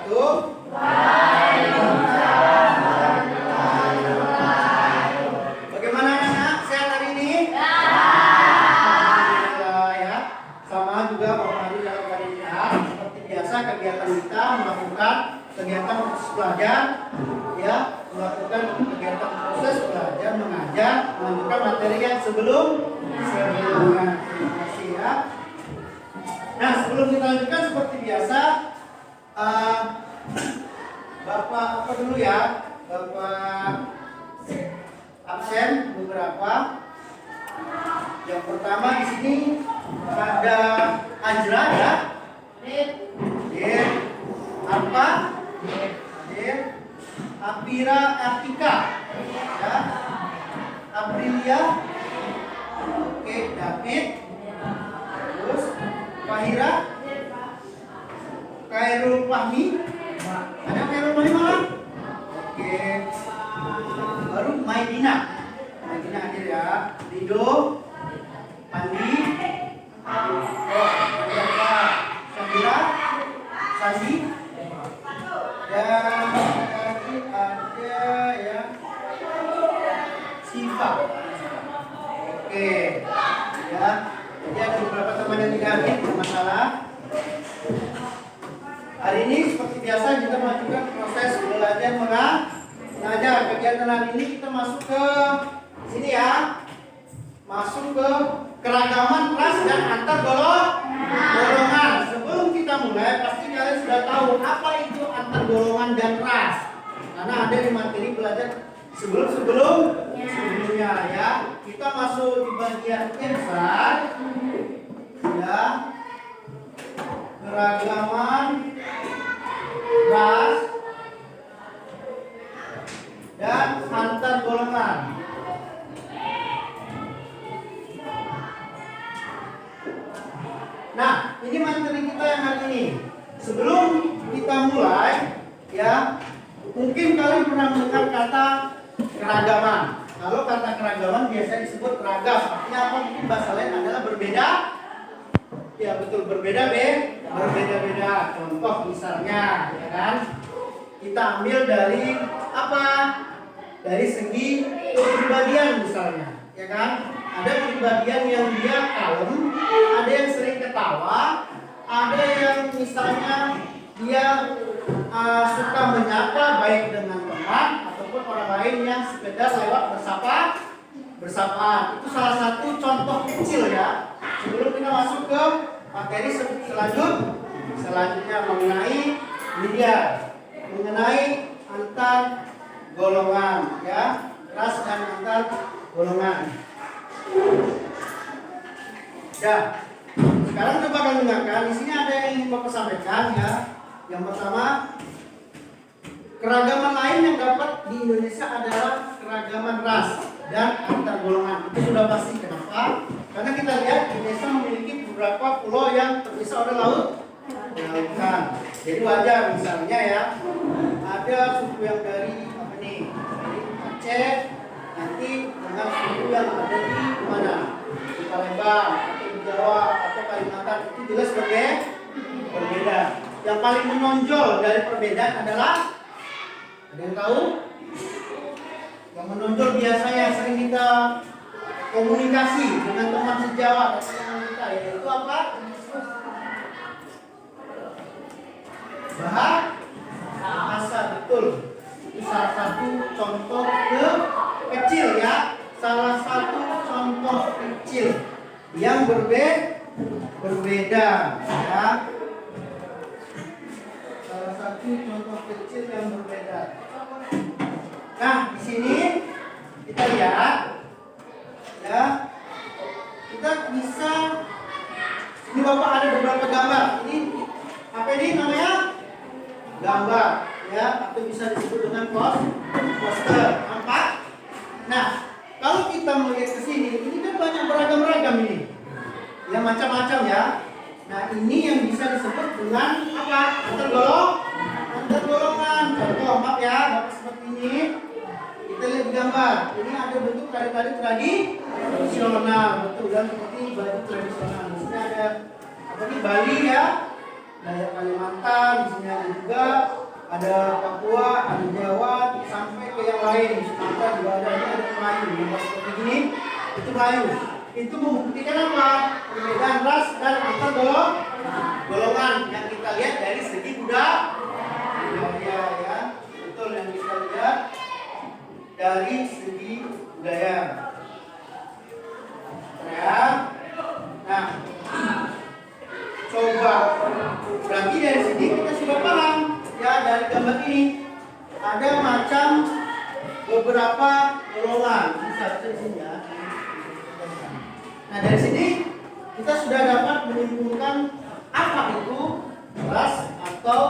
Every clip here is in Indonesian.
wabarakatuh. Bagaimana anak-anak? Sehat hari ini? Alhamdulillah ya. Sama juga Bapak Hari dalam keadaan sehat. Seperti biasa kegiatan kita melakukan kegiatan proses belajar, ya, melakukan kegiatan proses belajar mengajar, melanjutkan materi yang sebelumnya. Terima kasih ya. Nah, sebelum kita lanjutkan seperti biasa, Bapak apa dulu ya? Bapak absen beberapa. Yang pertama di sini ada Ajra ya. Apa? Apira Atika ya. Aprilia. Oke, David. Terus Fahira. Khairul Fahmi. Ada Khairul Fahmi malam? Oke. Baru Maidina hadir ya. Rido, Pandi. Oh, ada apa? Sandra, Sandi. Dan tadi ada ya Siva. Oke. Ya. Jadi ada beberapa teman yang tidak hadir, bermasalah. Hari ini seperti biasa kita melanjutkan proses belajar mengajar. Kegiatan hari ini kita masuk ke sini ya. Masuk ke keragaman ras dan antar golongan. Sebelum kita mulai, pasti kalian sudah tahu apa itu antar golongan dan ras. Karena ada di materi belajar sebelumnya ya. Kita masuk di bagian insert ya. Keragaman ras dan antar golongan. Nah, ini materi kita yang hari ini. Sebelum kita mulai, ya, mungkin kalian pernah mendengar kata keragaman. Kalau kata keragaman biasa disebut ragam. Artinya apa? Mungkin bahasa lain adalah berbeda. Ya betul, berbeda-beda. Contoh misalnya, ya kan? Kita ambil dari apa? Dari segi kepribadian misalnya, ya kan? Ada kepribadian yang dia kalem, ada yang sering ketawa, ada yang misalnya dia suka menyapa baik dengan teman ataupun orang lain yang sekedar lewat bersapaan. Itu salah satu contoh kecil ya. Sebelum kita masuk ke materi selanjutnya mengenai antar golongan ya, ras dan antar golongan. Ya, sekarang coba kalian dengarkan. Di sini ada yang ingin Bapak sampaikan ya. Yang pertama, keragaman lain yang dapat di Indonesia adalah keragaman ras dan antar golongan. Itu sudah pasti. Kenapa? Karena kita lihat Indonesia memiliki beberapa pulau yang terpisah oleh lautan. Jadi wajar misalnya ya, ada suku yang dari dari Aceh, nanti dengan suku yang ada di mana? Di Palembang atau di Jawa atau Kalimantan, itu jelas berbeda. Yang paling menonjol dari perbedaan adalah, ada yang tahu? Yang menonjol biasanya yang sering kita komunikasi dengan teman sejawat atau teman kita, yaitu apa? Bahasa, betul. Itu salah satu contoh kecil ya. Salah satu contoh kecil yang berbeda ya. Salah satu contoh kecil yang berbeda. Nah, di sini kita lihat ya. Kita bisa, ini Bapak ada beberapa gambar. Ini apa ini namanya? Gambar ya, atau bisa disebut dengan poster. Nampak? Nah, kalau kita melihat ke sini, ini kan banyak beragam-ragam ini. Ya macam-macam ya. Nah, ini yang bisa disebut dengan apa? Antar golongan. Contoh, maaf ya, Bapak seperti ini. Kita lihat di gambar. Ini ada bentuk tali-tali tradisional, betul kan, seperti baju tradisional. Di sini ada apa nih, Bali ya. Dayak Kalimantan, di sini ada juga, ada Papua, ada Jawa, sampai ke yang lain. Sumatera juga ada Melayu. Yang seperti ini itu Melayu. Itu membuktikan apa? Perbedaan ras dan antar golongan yang kita lihat dari segi budaya ya. Betul yang kita lihat dari segi budaya. Ya. Nah, coba berarti dari sini kita sudah paham ya, dari gambar ini ada macam beberapa golongan. Bisa di sini ya. Nah, dari sini kita sudah dapat menyimpulkan apa itu ras atau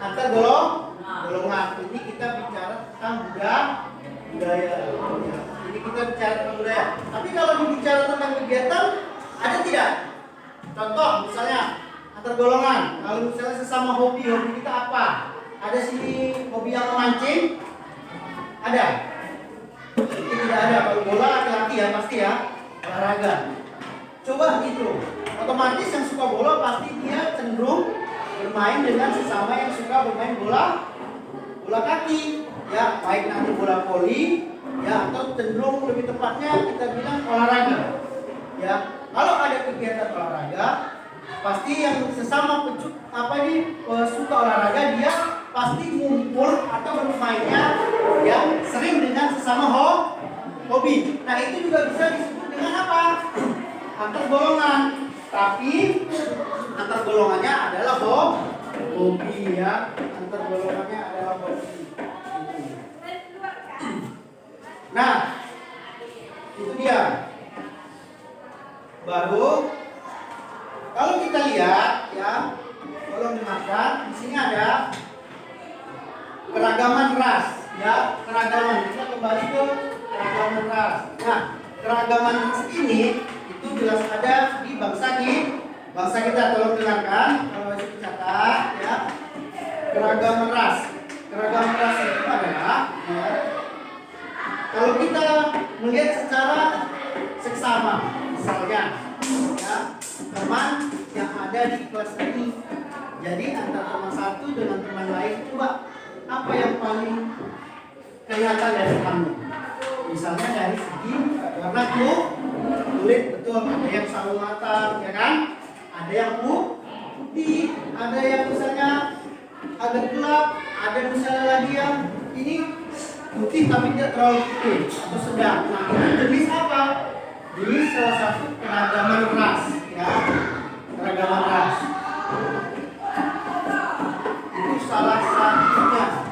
antar golongan. Ini kita bicara tentang budaya. Ini kita bicara tentang budaya. Tapi kalau berbicara tentang kegiatan, ada tidak? Contoh misalnya antar golongan. Kalau misalnya sesama hobi kita apa? Ada sini hobi yang memancing? Ada? Ini tidak ada. Kalau bola laki-laki ya pasti ya, olahraga. Coba itu. Otomatis yang suka bola pasti dia cenderung bermain dengan sesama yang suka bermain bola kaki. Ya, baik nanti bola voli ya, atau cenderung lebih tepatnya kita bilang olahraga. Ya, kalau ada kegiatan olahraga, pasti yang sesama suka olahraga dia pasti ngumpul atau bermainnya yang sering dengan sesama hobi. Nah, itu juga bisa disebut dengan apa? Antar golongan. Tapi antar golongannya adalah hobi ya. Antar golongannya adalah hobi. Nah, itu dia. Baru kalau kita lihat ya, tolong dimakan. Di sini ada keragaman ras ya, keragaman. Kita kembali ke keragaman ras. Nah, keragaman ras ini itu jelas ada di bangsa kita. Tolong dengarkan, kalau masih dicatat ya. Keragaman ras. Keragaman ras itu adalah ya, kalau kita melihat secara seksama, misalnya ya, teman yang ada di kelas ini, jadi antara teman satu dengan teman lain, coba apa yang paling kelihatan dari kamu? Misalnya dari segi warna kulit, betul, ada yang sawo matang, ya kan? Ada yang putih, ada yang misalnya agak gelap, ada misalnya lagi yang ini putih tapi tidak terlalu putih atau sedang. Nah, itu jenis apa? Jenis salah satu keragaman ras, ya, keragaman ras. Itu salah satunya.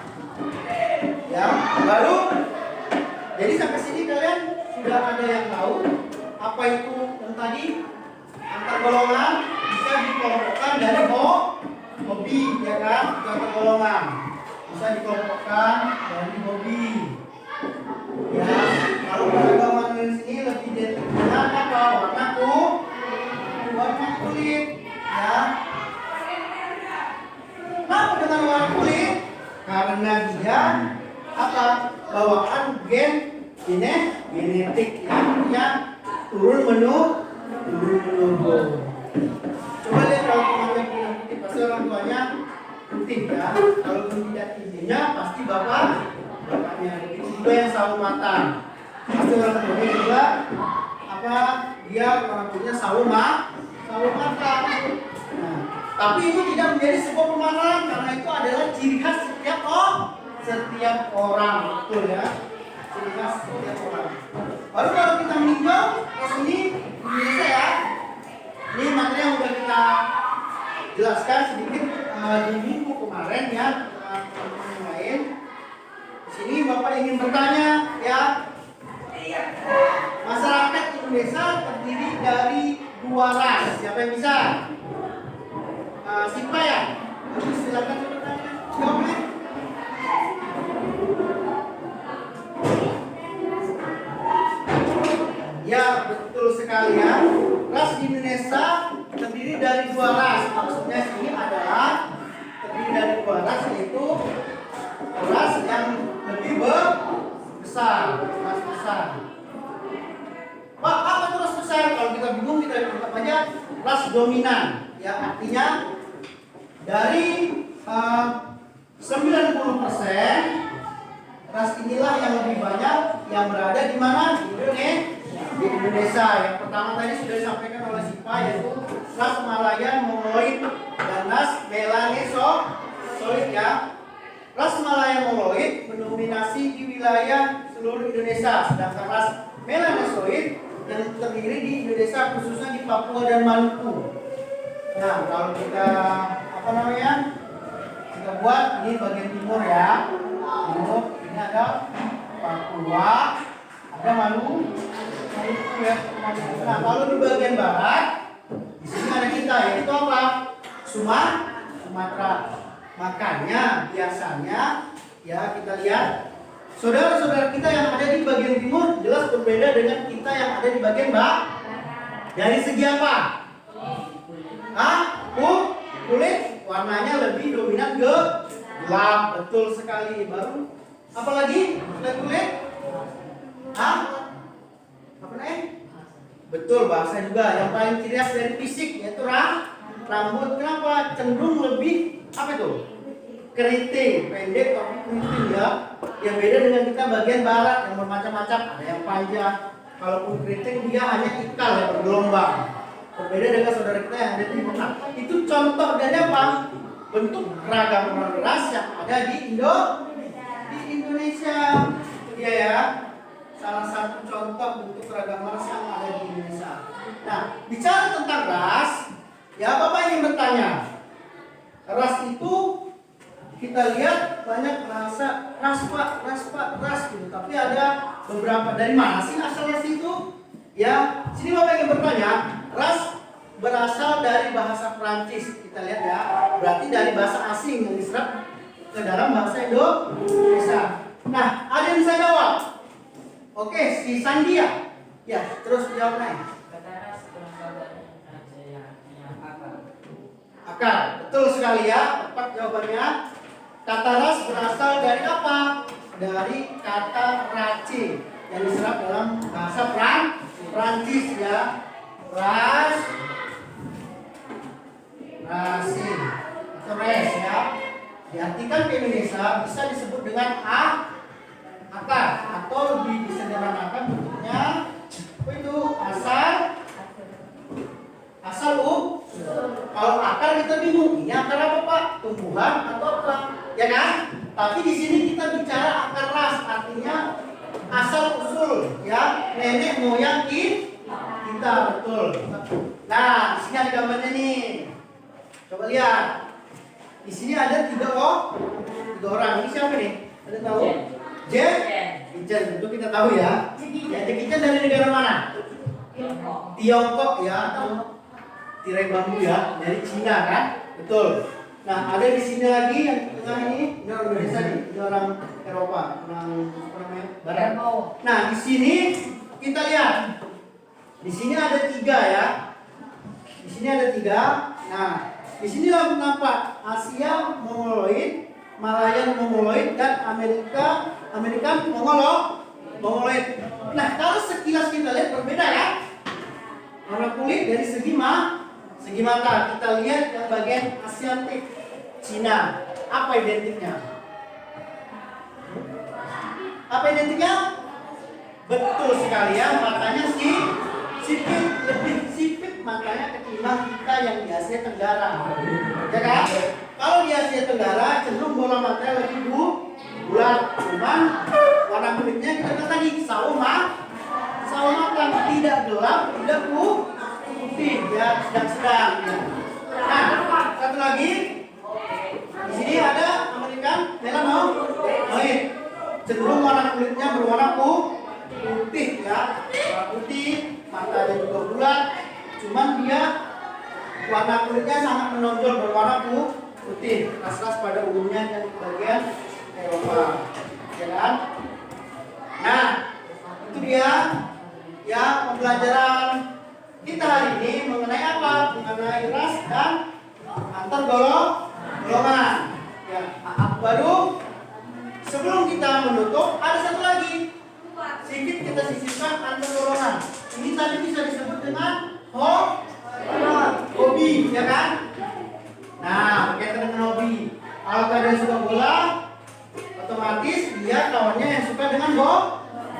Ya, baru. Jadi sampai sini kalian sudah ada yang tahu apa itu yang tadi antar golongan bisa dikelompokkan dari hobi, ya kan? Antar golongan bisa dikelompokkan dari hobi. Ya, kalau keragaman di sini lebih detailnya apa? Warna kulit, ya. Kenapa dengan warna kulit? Karena dia apa? Bawaan genetik yang turun menurun. Coba lihat kalau temannya punya putih, pasti orang tuanya putih ya. Kalau tidak izinnya pasti bapaknya. Begitu juga yang sawo matang, pasti orang tuanya juga dia orang tuanya sawo matang. Nah, tapi itu tidak menjadi sebuah pemahaman karena itu adalah ciri khas setiap orang, betul ya. Ciri khas setiap orang. Baru kalau kita meninjau ke sini Indonesia ya. Ini materi yang sudah kita jelaskan sedikit di minggu kemarin ya, yang lain. Di sini Bapak ingin bertanya ya. Masyarakat Indonesia terdiri dari 2 ras. Siapa yang bisa? Siapa ya? Silakan bertanya. Jawabnya. Ya, betul sekali ya. Ras di Indonesia terdiri dari 2 ras. Maksudnya ini adalah terdiri dari 2 ras, yaitu ras yang lebih besar, ras besar. Pak, apa itu ras besar? Kalau kita bingung kita anggap aja ras dominan. Ya, artinya dari 90% ras inilah yang lebih banyak yang berada di mana? Di Indonesia. Yang pertama tadi sudah disampaikan oleh Sipa, yaitu ras Malayan, Mongoloid, dan ras Melanesoid ya. Ras Malayan Mongoloid mendominasi di wilayah seluruh Indonesia, sedangkan ras Melanesoid yang terdiri di Indonesia khususnya di Papua dan Maluku. Nah, kalau kita kita buat ini bagian timur ya. Timur ini ada Papua, ada Maluku ya. Nah, kalau di bagian barat di sini ada kita, yaitu apa? Sumatera. Makanya biasanya ya kita lihat saudara-saudara kita yang ada di bagian timur jelas berbeda dengan kita yang ada di bagian barat. Dari segi apa? Kulit warnanya lebih dominan gelap, betul sekali. Baru apalagi kulit? Apa nih? Betul, bahasa juga. Yang paling ciri khas dari fisik yaitu rambut. Kenapa? Cenderung lebih apa itu? Keriting, pendek tapi keriting ya. Yang beda dengan kita bagian barat yang bermacam-macam. Ada yang panjang. Kalaupun keriting dia hanya ikal yang bergelombang. Berbeda dengan saudara kita yang ada di timur. Nah, itu contoh dari apa? Bentuk keragaman ras yang ada di Indonesia. Itu dia ya. Salah satu contoh bentuk keragaman ras yang ada di Indonesia. Nah, bicara tentang ras, ya Bapak ingin bertanya. Ras itu kita lihat banyak bahasa ras gitu. Tapi ada beberapa, dari mana sih asal ras itu? Ya, sini Bapak ingin bertanya. Ras berasal dari bahasa Prancis. Kita lihat ya. Berarti dari bahasa asing yang diserap ke dalam bahasa Indonesia. Nah, ada yang bisa jawab? Oke, si Sandia. Ya, terus jawab naik. Kata ras berasal dari akar. Betul sekali ya. Tepat jawabannya. Kata ras berasal dari apa? Dari kata race yang diserap dalam bahasa Prancis ya. Racine atau res ya. Diartikan ke Indonesia bisa disebut dengan akar atau lebih disederhanakan bentuknya apa itu? Asal Kalau akar kita bingung, ini akar apa Pak? Tumbuhan atau apa? Ya kan? Tapi di sini kita bicara akar ras, artinya asal usul ya, nenek moyang kita, betul. Nah, di sini ada gambarnya nih. Coba lihat. Di sini ada tiga orang. Ini siapa nih? Ada tahu? Jackie Chan, tentu kita tahu ya. Jackie Chan dari negara mana? Tiongkok ya, atau tirai bambu ya, dari Cina kan? Betul. Nah, ada di sini lagi yang di tengah ini orang Indonesia nih, ini orang Eropa, orang Barat. Nah, di sini kita lihat. Di sini ada tiga ya. Di sini ada tiga. Nah, di sini nampak Asia Mongoloid, Malayan Mongoloid, dan American Mongoloid. Nah, kalau sekilas kita lihat berbeda ya. Warna kulit dari segi mata. Kita lihat yang bagian Asiatik, Cina. Apa identiknya? Betul sekali ya, matanya lebih sipit matanya ketimbang kita yang di Asia Tenggara. Ya kan? Kalau di Asia Tenggara cenderung bola matanya lebih bulat, cuman warna kulitnya kita lihat tadi sawo mata, tidak gelap, tidak putih, ya sedang-sedang. Ya. Nah, satu lagi di sini ada American Melanoid, cenderung warna kulitnya berwarna putih ya, warna putih. Matanya juga bulat, cuman dia warna kulitnya sangat menonjol berwarna putih, ras-ras pada umumnya yang di bagian Eropa, ya kan? Nah, itu dia ya pembelajaran kita hari ini mengenai apa? Mengenai ras dan antar golongan. Ya, baru sebelum kita menutup ada satu lagi. Sedikit kita sisipkan antar golongan. Ini tadi bisa disebut dengan hobi, ya kan? Nah, berkaitan dengan hobi. Kalau kalian suka bola, otomatis dia kawannya yang suka dengan bola.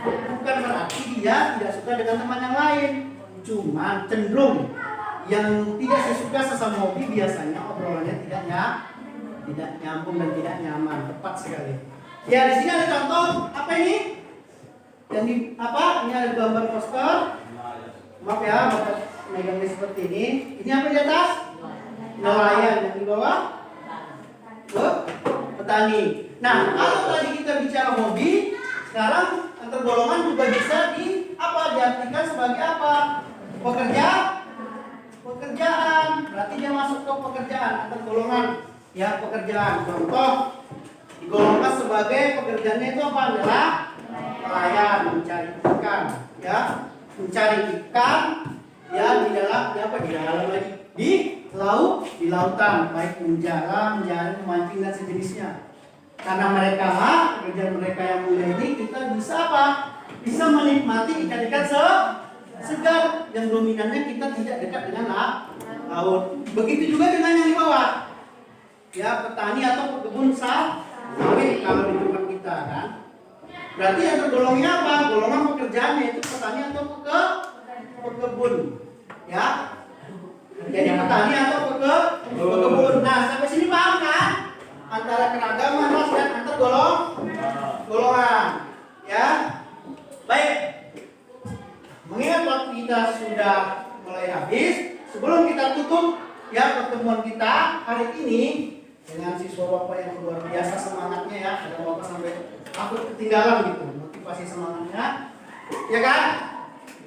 Bukan berarti dia tidak suka dengan teman yang lain. Cuma cenderung yang tidak sesuka sesama hobi biasanya obrolannya tidak nyambung dan tidak nyaman. Tepat sekali. Ya, di sini ada contoh apa ini? Yang di apa? Ini ada gambar poster. Maaf ya, Bapak megangnya seperti ini. Ini apa di atas? Nelayan. Yang di bawah? Petani. Nah, kalau tadi kita bicara hobi, sekarang antar golongan juga bisa diartikan sebagai apa? Pekerjaan. Berarti dia masuk ke pekerjaan antar golongan. Ya, pekerjaan. Contoh digolongkan sebagai pekerjaannya itu apa? Adalah nelayan, mencari ikan, ya, mencari ikan, ya di dalam lagi di laut, di lautan, baik menjala, menjaring, memancing dan sejenisnya. Karena pekerjaan mereka yang mulia ini kita bisa apa? Bisa menikmati ikan-ikan segar yang dominannya kita tidak dekat dengan laut. Begitu juga dengan yang di bawah, ya petani atau pekebun sawit kalau di tempat kita kan. Berarti yang tergolongnya apa? Golongan pekerjaannya itu petani atau pekebun, ya. Jadi petani atau pekebun. Nah, sampai sini paham kan? Antara keragaman ras dan antar golongan, ya. Baik. Mengingat waktu kita sudah mulai habis, sebelum kita tutup ya pertemuan kita hari ini dengan siswa Bapak yang luar biasa semangatnya ya, ada Bapak sampai aku ketinggalan gitu, motivasi semangatnya, ya kan?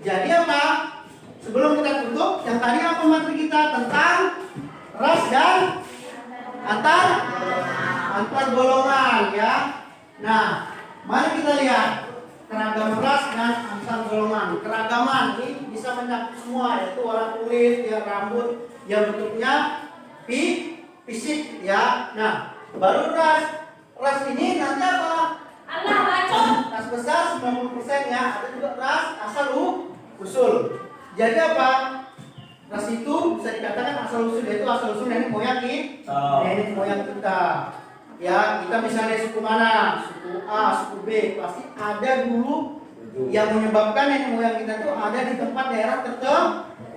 Jadi apa? Sebelum kita tutup, yang tadi apa materi kita tentang ras dan antar golongan ya. Nah, mari kita lihat keragaman ras dan antar golongan. Keragaman ini bisa mencakup semua, yaitu warna kulit, ya rambut, yang bentuknya fisik ya. Nah, baru ras ini nanti apa? Ras besar 90% ya. Ada juga ras asal usul. Jadi apa? Ras itu bisa dikatakan asal usul, yaitu asal usul nenek moyang nenek moyang kita. Ya, kita misalnya suku mana? Suku A, suku B, pasti ada dulu yang menyebabkan nenek moyang kita itu ada di tempat daerah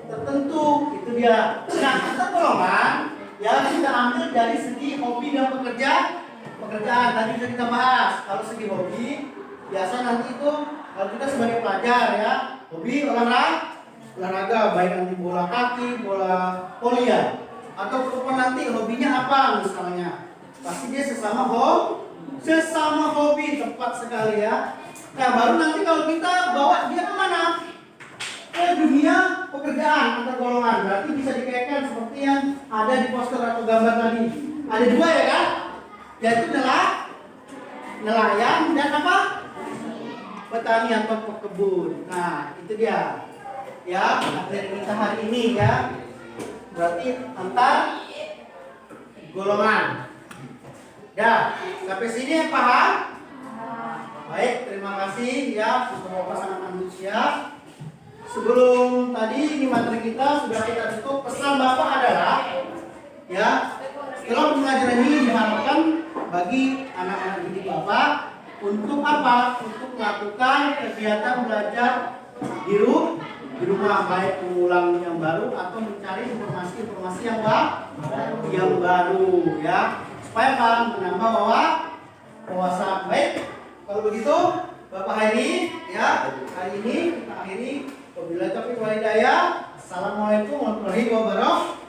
tertentu. Itu dia. Nah, antar golongan ya kita ambil dari segi hobi dan pekerjaan. Tadi sudah kita bahas. Kalau segi hobi, biasa nanti itu kalau kita sebagai pelajar ya, hobi olahraga, baik nanti bola kaki, bola voli ya, atau nanti hobinya apa misalnya. Pasti dia sesama hobi, tepat sekali ya. Nah, baru nanti kalau kita bawa dia kemana? Ke dunia pekerjaan antar golongan. Berarti bisa dikaitkan seperti yang ada di poster atau gambar tadi. Ada dua ya kan? Yaitu nelayan dan apa? Petani atau pekebun. Nah, itu dia. Ya, materi kita hari ini ya. Berarti antar golongan. Ya, sampai sini paham? Baik, terima kasih ya, Bapak sangat antusias. Sebelum tadi ini materi kita sudah kita tutup, pesan Bapak adalah ya, setelah pembelajaran ini diharapkan bagi anak-anak didik Bapak untuk apa? Untuk melakukan kegiatan belajar di rumah, baik mengulang yang baru atau mencari informasi-informasi yang baru ya. Supaya kan menambah wawasan. Baik, kalau begitu Bapak Hairi ya, hari ini kita akhiri. Wabillahi taufiq wal hidayah. Assalamualaikum warahmatullahi wabarakatuh.